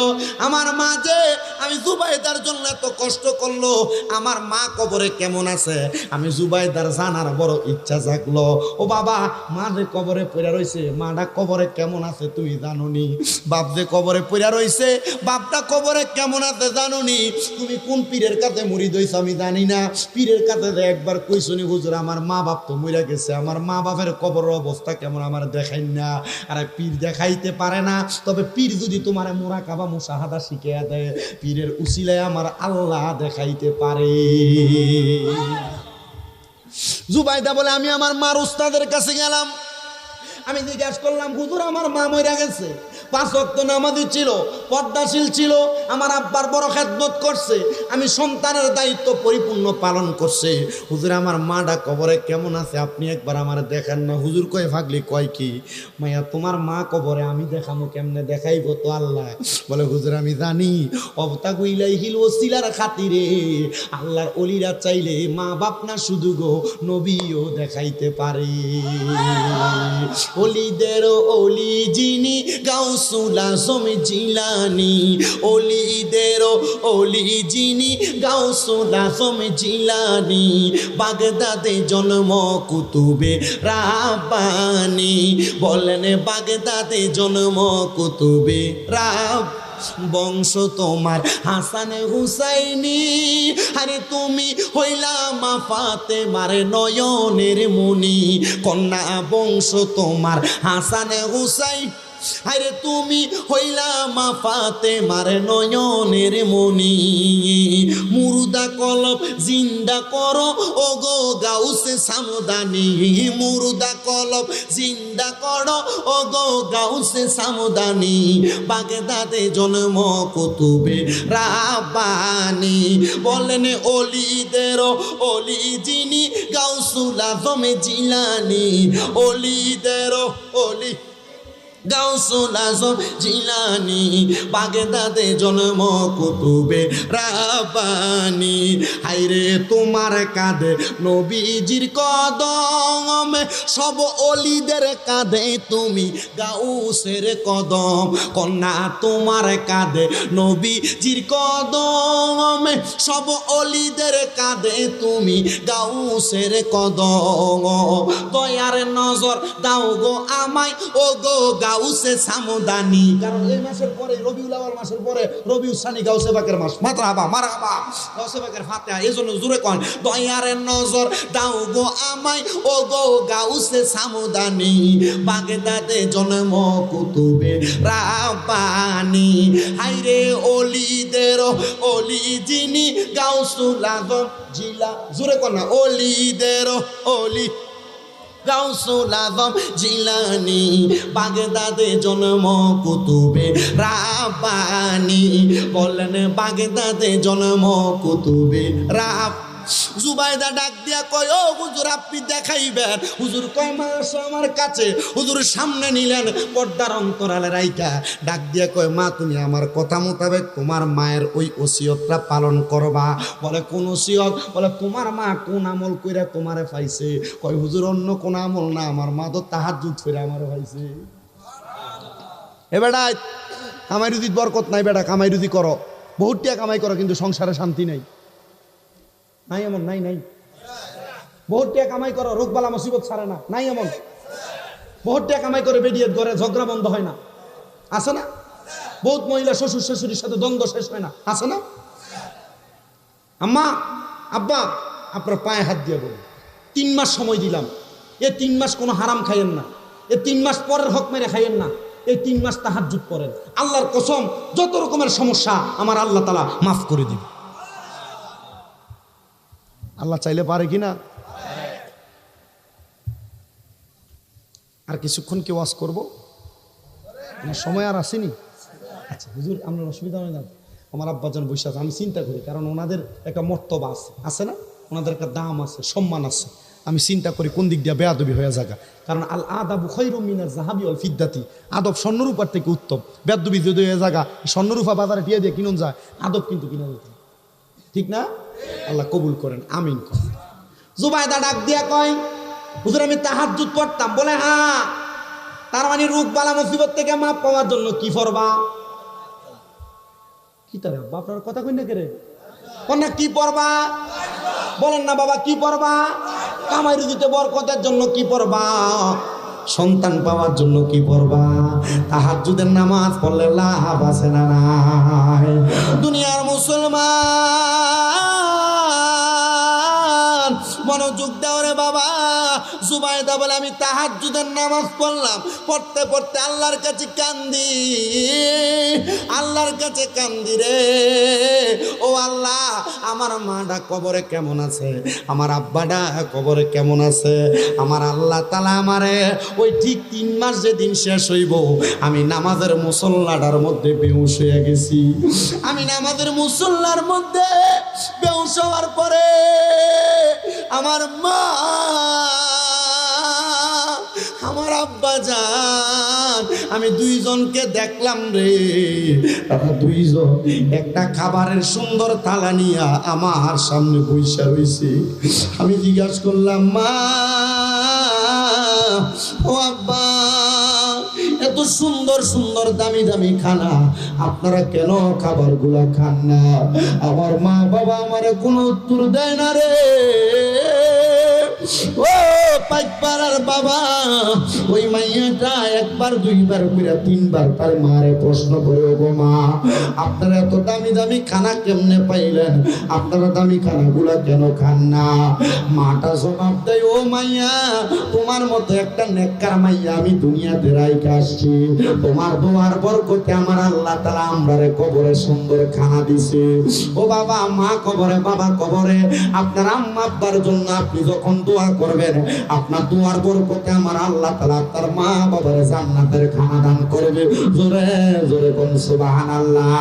আমার মা যে আমি জুবাইদার জন্য এত কষ্ট করলো, আমার মা কবরে কেমন আছে, আমি জুবাইদার জানার বড় ইচ্ছা জাগলো। ও বাবা, মা যে কবরে পড়ে রয়েছে, মাটা কবরে কেমন আছে তুমি জানোনি? বাপ যে কবরে পড়ে রয়েছে, বাপটা কবরে কেমন আছে জানোনি? তুমি কোন পীরের কাছে মুরিদ হইছ আমি জানি না, পীরের কাছে একবার কইছনি, হুজুর আমার মা বাপ তো মরে গেছে, আমার মা বাপের কবরের অবস্থা কেমন আমার দেখাই না। আরে পীর দেখাইতে পারে না, তবে পীর যদি তোমার মুরাকাবা মুশাহাদা শিখিয়ে দেয়, পীরের উসিলায় আমার আল্লাহ দেখাইতে পারে। জুবাইদা বলে, আমি আমার মার উস্তাদের কাছে গেলাম, আমি জিজ্ঞাসা করলাম, হুজুর আমার মা মরে গেছে, 5 ওয়াক্ত নামাজি ছিল, পর্দাশীল ছিল, আমার আব্বার বড় খেদমত করছে, আমি সন্তানের দায়িত্ব পরিপূর্ণ পালন করছে, হুজুর আমার মাটা কবরে কেমন আছে আপনি একবার আমার দেখান না। হুজুর কয়, ভাগলি কয় কি মাইয়া, তোমার মা কবরে আমি দেখামো কেমনে, দেখাইব তো আল্লাহ। বলে, হুজুর আমি জানি, অবতাগু ইলাইহিল ওসিলার খাতিরে আল্লাহর ওলিরা চাইলে মা বাপ না শুধু গো নবীও দেখাইতে পারে। ওলিদের ওলি যিনি গাউসুল আজম জিলানি, ওলিদের ওলি যিনি গাউসুল আজম জিলানি, বাগদাদে জন্ম কুতুবে রাব্বানি। বলেন বাগদাদে জন্ম কুতুবে রাব্বানি। বংশ তোমার হাসান হুসাইনি, আরে তুমি হইলা মা ফাতেমার নয়নের মনি, কন্যা বংশ তোমার হাসান হুসাইন, আরে তুমি হইলা মা ফাতেমার নয়নের মনি, মুর্দা কলব জিন্দা করো ও গো গাউসে সামদানি, মুর্দা কলব জিন্দা করো ও গো গাউসে সামদানি, বাগদাদে জন্ম কুতুবে রাব্বানি, বলেন অলিদের অলি যিনি গাউসুল আজম জিলানি, অলিদের অলি গাউসুল আজম জিলানি, বাগদাদে জন্ম কুতুবে রাব্বানি, হাইরে তোমার কাঁধে নবীজির কদম, সব অলিদের কাঁধে তুমি গাউসের কদম, কন্যা তোমার কাঁধে নবীজির কদম, সব অলিদের কাঁধে তুমি গাউসের কদম, দয়ার নজর দাও গো আমায় ও গো গাউসে সামদানি, কারণ এই মাসের পরে রবিউল আউয়াল মাসের পরে রবিউল সানি গাউসে পাকের মাস, মারহাবা মারহাবা, গাউসে পাকের ফাতিহা, এজন্য জোরে কোন দয়ার নজর দাও গো আমায় ও গো গাউসে সামদানি, বাগদাদে জন্ম কুতুবে রাব্বানি, হাইরে অলিদের অলি যিনি গাউসুল আজম জিলা, জোরে কোন না অলিদের অলি গাউসুল আজম জিলানি, বাগদাদে জন্ম কুতুবে রাব্বানি, বলেন বাগদাদে জন্ম কুতুবে রাব। জুবাইদা ডাক দিয়া কয় ও হুজুর আপনি দেখাইবেন, হুজুর কয় মাস আমার কাছে, হুজুর সামনে নিলেন পর্দার অন্তরালে রাইকা, ডাক দিয়া কয় মা তুমি আমার কথা মোতাবেক তোমার মায়ের ওই ওসিয়তটা পালন করবা, বলে কোন ওসিয়ত, বলে তোমার মা কোন আমল কইরা তোমারে পাইছে, কয় হুজুর অন্য কোন আমল না, আমার মা তো তাহাজ্জুদ করে আমারে পাইছে। এ বেটা কামাই রুজির বরকত নাই, বেটা কামাই রুজি করো, বহুত টাকা কামাই করো, কিন্তু সংসারে শান্তি নাই, নাই এমন, নাই নাই, বহুত টাকা কামাই করো রোগবালা মুসিবত ছাড়ে না, নাই এমন, বহুত টাকা কামাই করে বেরিয়ে ঘরে ঝগড়া বন্ধ হয় না, আছে না, বহুত মহিলা শ্বশুর শাশুড়ির সাথে দ্বন্দ্ব শেষ হয় না, আছে না। আম্মা আব্বা আপনার পায়ে হাত দিয়ে বলুন 3 মাস সময় দিলাম, এ 3 মাস কোনো হারাম খাইয়েন না, এ 3 মাস পরের হক মেরে খাইয়েন না, এই 3 মাস তাহাজ্জুদ পড়েন, আল্লাহর কসম যত রকমের সমস্যা আমার আল্লাহ তাআলা মাফ করে দিবে। আল্লাহ চাইলে পারে কিনা। আর কিছুক্ষণ কি ওয়াজ করবো, সময় আর আসেনি। আচ্ছা হুজুর আপনার অসুবিধা হয় না, আমার আব্বাজান বসে আছে, আমি চিন্তা করি, কারণ ওনাদের একটা মর্তবা আছে, আছে না, ওনাদের একটা দাম আছে, সম্মান আছে, আমি চিন্তা করি কোন দিক দিয়ে বেয়াদবি হয়ে যাগা, কারণ আল আদাবু খায়রুম মিনাজ যাহাবি ওয়াল ফিদ্দাতি, আদব স্বর্ণরূপার থেকে উত্তম, বেয়াদবি যদি হয়ে যাগা স্বর্ণরূপা বাজারে দিয়ে দিয়ে কিনুন যায়, আদব কিন্তু কিনা যেত, ঠিক না। আল্লাহ কবুল করেন, আমিন করেন। জুবাইদা ডাক দিয়া কয় হুজুর আমি তাহাজ্জুদ পড়তাম, বলে হ্যাঁ, তার মানে রোগ বালা মুসিবত থেকে মাপ পাওয়ার জন্য কি পড়বা, কি তার আপনার কথা কই না কে রে, কোন কি পড়বা, বলেন না বাবা কি পড়বা, কামাই রুজিতে বরকতের জন্য কি পড়বা, সন্তান পাওয়ার জন্য কি পড়বা, তাহাজ্জুদের নামাজ পড়লে লাভ আছে না নাই। দুনিয়ার মুসলমান মনোযোগ দাও রে বাবা। জুবাইদা বলে আমি তাহাজ্জুদের নামাজ পড়লাম, পড়তে পড়তে আল্লাহর কাছে কান্দি, আল্লাহর কাছে কান্দি রে, ও আল্লাহ আমার মাটা কবরে কেমন আছে, আমার আব্বাটা কবরে কেমন আছে, আমার আল্লাহ তাআলা আমারে ওই ঠিক 3 মাস যেদিন শেষ হইব আমি নামাজের মুসল্লাটার মধ্যে বেহুশ হয়ে গেছি, আমি নামাজের মুসল্লার মধ্যে বেহুশ হওয়ার পরে আমার মা আমার আব্বা জান আমি 2 জনকে দেখলাম রে, তারা 2 জন একটা খাবারের সুন্দর থালা নিয়ে আমার সামনে বইসা রইছে। আমি জিজ্ঞাসা করলাম মা ও আব্বা এত সুন্দর সুন্দর দামি দামি খানা আপনারা কেন খাবারগুলা খান না? আমার মা বাবা আমারে কোনো উত্তর দেয় না রে। ও পাইকপাড়ার বাবা, ওই মাইয়াটা একবার দুইবার করে তিনবার তার মারে প্রশ্ন করে, গো মা আপনারা এত দামি দামি খানা কেমনে পাইলেন, আপনারা দামি খানাগুলা কেন খান না? মাটা জবাব দেয়, ও মাইয়া তোমার মতো একটা নেককার মাইয়া আমি দুনিয়াতে রাইখা আসছি, তোমার দোয়ার বরকতে আমার আল্লাহ তাআলা আমরারে কবরে সুন্দর খানা দিছে। ও বাবা, মা কবরে বাবা কবরে, আপনার আম্মা আব্বার জন্য আপনি যখন দোয়া করবেন, আপনার দোয়ার বরকতে আমার আল্লাহ তাআলা তার মা বাবারে জান্নাতের খানা দান করবে। জোরে জোরে কোন সুবহানাল্লাহ।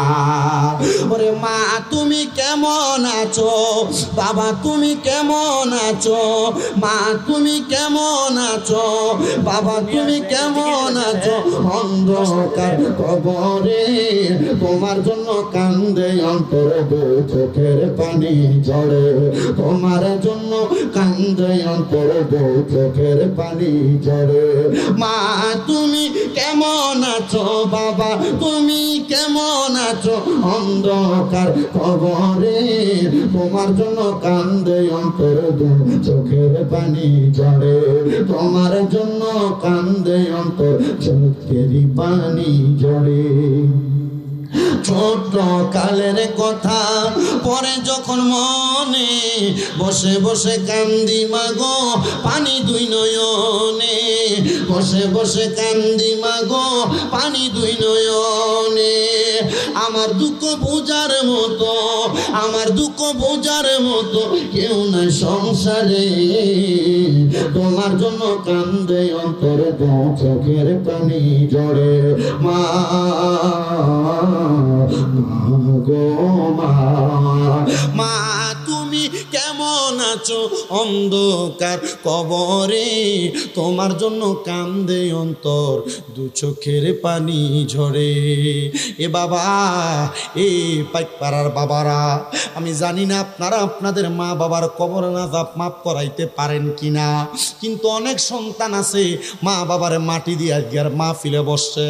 ওরে মা তুমি কেমন আছো, বাবা তুমি কেমন আছো, মা তুমি কেমন আছো, বাবা তুমি কেমন আছো? অন্ধকার কবরে তোমার জন্য কান্দে অন্তর, চোখের পানি ঝরে তোমার জন্য কান্দে অন্তর, চোখের পানি ঝরে। মা তুমি কেমন আছো, বাবা তুমি কেমন আছো? অন্ধকার কবরে তোমার জন্য কান্দে অন্তর, চোখের পানি ঝরে তোমার জন্য কান্দে অন্তর, চোখের পানি ঝরে। ছোট কালের কথা পরে যখন মনে, বসে বসে কান্দি মাগো পানি দুই নয়নে, বসে বসে কান্দি মাগো পানি দুই নয়নে। আমার দুঃখ বোঝার মতো, আমার দুঃখ বোঝার মতো কেউ নাই সংসারে, তোমার জন্য কান্দে অন্তর, চোখের পানি ঝরে। মা গো মা, মা তুমি কেমন আছো? অন্ধকার কবরে তোমার জন্য কান্দে অন্তর, দু চোখের পানি ঝরে। এ বাবা, এ পাইকপাড়ার বাবারা, আমি জানি না আপনারা আপনাদের মা বাবার কবর আযাব মাফ করাইতে পারেন কিনা, কিন্তু অনেক সন্তান আছে মা বাবার মাটি দিয়ে আজকের মাহফিলে বসছে।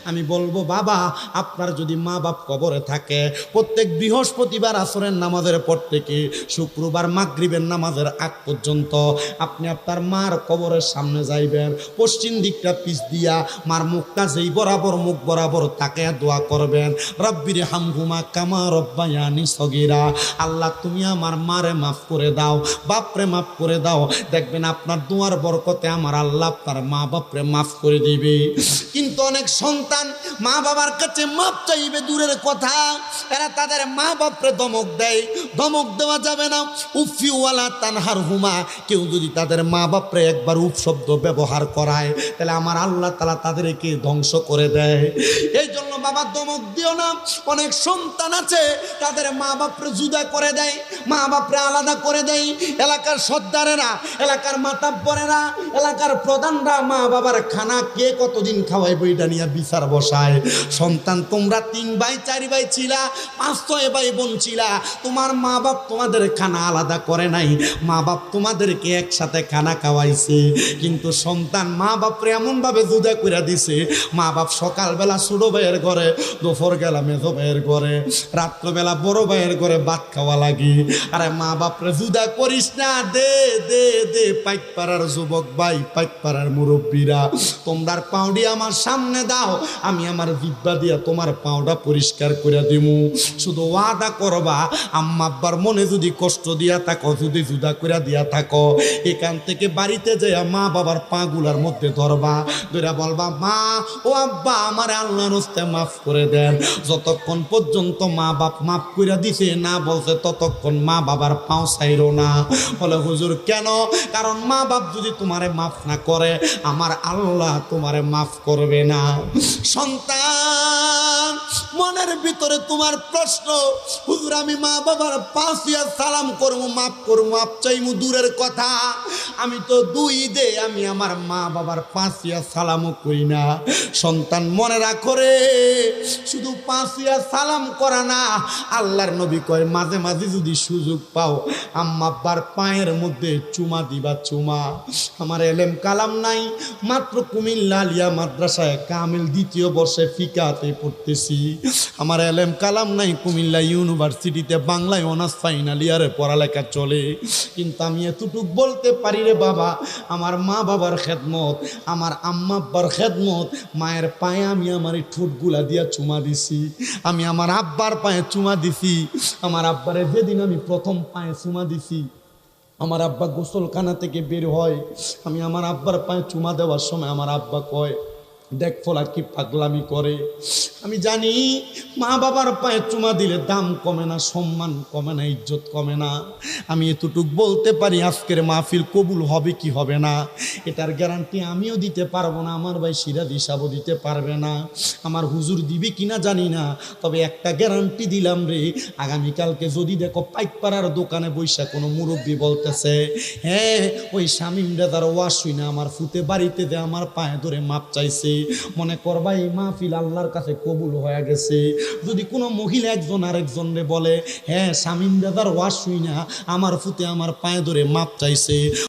আমি বলবো বাবা, আপনার যদি মা বাপ কবরে থাকে, প্রত্যেক বৃহস্পতিবার আসরের নামাজের পর থেকে শুক্রবার মাগরিবের নামাজের আগ পর্যন্ত আপনি আপনার মার কবরের সামনে যাইবেন, পশ্চিম দিকটা পিছ দিয়া মার মুখটা যেই বরাবর মুখ বরাবর তাকে দোয়া করবেন, রব্বির হামহুমা কামা রব্বায়ানি সগীরা। আল্লাহ তুমি আমার মারে মাফ করে দাও, বাপরে মাফ করে দাও। দেখবেন আপনার দোয়ার বরকতে আমার আল্লাহ আপনার মা বাপরে মাফ করে দিবে। কিন্তু অনেক সন্তান মা বাবার কাছে মাপ চাইবে দূরের কথা, এরা তাদের মা বাপরে ধমক দেয়। ধমক দেওয়া যাবে না। উফিওয়ালা তানহার হুমা, কেউ যদি তাদের মা বাপরে একবার উফ শব্দ ব্যবহার করায়, তাহলে আমার আল্লাহ তাআলা তাদেরকে ধ্বংস করে দেয়। এই জন্য বাবা ধমক দিও না। অনেক সন্তান আছে তাদের মা বাপরে জুদা করে দেয়, মা বাপরে আলাদা করে দেয়। এলাকার সর্দারেরা, এলাকার মাতাব্বরেরা, এলাকার প্রধানরা মা বাবার খানা কে কতদিন খাওয়াই বইটা নিয়ে বিচার বসায়। সন্তান তোমরা 3 ভাই 4 ভাই ছিলা, 5-6 ভাই বোন ছিলা, তোমার মা বাপ তোমাদের খানা আলাদা করে নাই, মা বাপ তোমাদেরকে একসাথে খানা খাওয়াইছে। কিন্তু সন্তান মা বাপরে এমনভাবে জুদা করে দিছে, মা বাপ সকালবেলা ছোট ভাইয়ের ঘরে, দুপুর গেলা মেজো ভাইয়ের ঘরে, রাত্রবেলা বড় ভাইয়ের ঘরে ভাত খাওয়া লাগি। আরে মা বাপরে জুদা করিস না, দে দে দে। পাইকপাড়ার যুবক ভাই, পাইকপাড়ার মুরব্বীরা, তোমরা পাউডি আমার সামনে দাও, আমি আমার জিহ্বা দিয়া তোমার পাউডা পরিষ্কার করে দিমু। শুধু ওয়াদা করবা, আম্মা আব্বার মনে যদি কষ্ট দিয়া থাকো, যদি জুদা করে দিয়া থাকো, এখান থেকে বাড়িতে যাই মা বাবার পাগুলার মধ্যে ধরবা, ধরে বলবা মা ও আব্বা আমার আল্লাহর হস্তে মাফ করে দেন। যতক্ষণ পর্যন্ত মা বাপ মাফ করে দিছে না বলছে, ততক্ষণ মা বাবার পাও ছাইরো না। বলে হুজুর কেন? কারণ মা বাপ যদি তোমারে মাফ না করে, আমার আল্লাহ তোমারে মাফ করবে না। সন্তান মনের ভিতরে তোমার প্রশ্ন, হুজুর আমি মা বাবার পাঁচিয়া সালাম করবো, মাফ করবো, মাপ চাইমু দূরের কথা, আমি তো 2 ঈদে আমি আমার মা বাবার পাঁচিয়া সালামও করি না। সন্তান মনে রাখো রে, শুধু পাঁচিয়া সালাম করা না, আল্লাহর নবী কয় মাঝে মাঝে যদি সুযোগ পাও আম্মা আব্বার পায়ের মধ্যে চুমা দিবা, চুমা। আমার এলেম কালাম নাই, মাত্র কুমিল্লা আলিয়া মাদ্রাসায় কামিল 2য় বর্ষে ফিকাতে পড়তেছি। আমার এলেম কালাম নাই, কুমিল্লা ইউনিভার্সিটিতে বাংলায় অনার্স ফাইনাল ইয়ারে পড়ালেখা চলে, কিন্তু আমি এতটুক বলতে পারি রে বাবা, আমার মা বাবার খেদমত, আমার আম্মা আব্বার খেদমত, মায়ের পায়ে আমি আমার এই ঠোঁটগুলা দিয়া চুমা দিছি, আমি আমার আব্বার পায়ে চুমা দিছি। আমার আব্বারে যেদিন আমি প্রথম পায়ে চুমা দিছি, আমার আব্বা গোসলখানা থেকে বের হয়, আমি আমার আব্বার পায়ে চুমা দেওয়ার সময় আমার আব্বা কয়, দেখ ফলা কি পাগলামি করে। আমি জানি মা বাবার পায়ে চুমা দিলে দাম কমে না, সম্মান কমে না, ইজ্জত কমে না। আমি এতটুক বলতে পারি আজকের মাহফিল কবুল হবে কি হবে না এটার গ্যারান্টি আমিও দিতে পারবো না, আমার ভাই সিরাজ হিসাবও দিতে পারবে না, আমার হুজুর দিবে কিনা জানি না। তবে একটা গ্যারান্টি দিলাম রে, আগামীকালকে যদি দেখো পাইকপাড়ার দোকানে বৈশা কোনো মুরব্বী বলতেছে, হ্যাঁ ওই শামীম রেজার ওয়াজ শুই না আমার ফুতে বাড়িতে দে আমার পায়ে ধরে মাপ চাইছে, মনে করবা এই মাহফিল আল্লাহর কাছে কবুল হয়ে গেছে। যদি কোনো মহিলা একজন আরেকজন রে বলে, হ্যাঁ শামীম রেজার ওয়াজ শুই না আমার ফুতে আমার পায়ে ধরে মাপ চাইছে,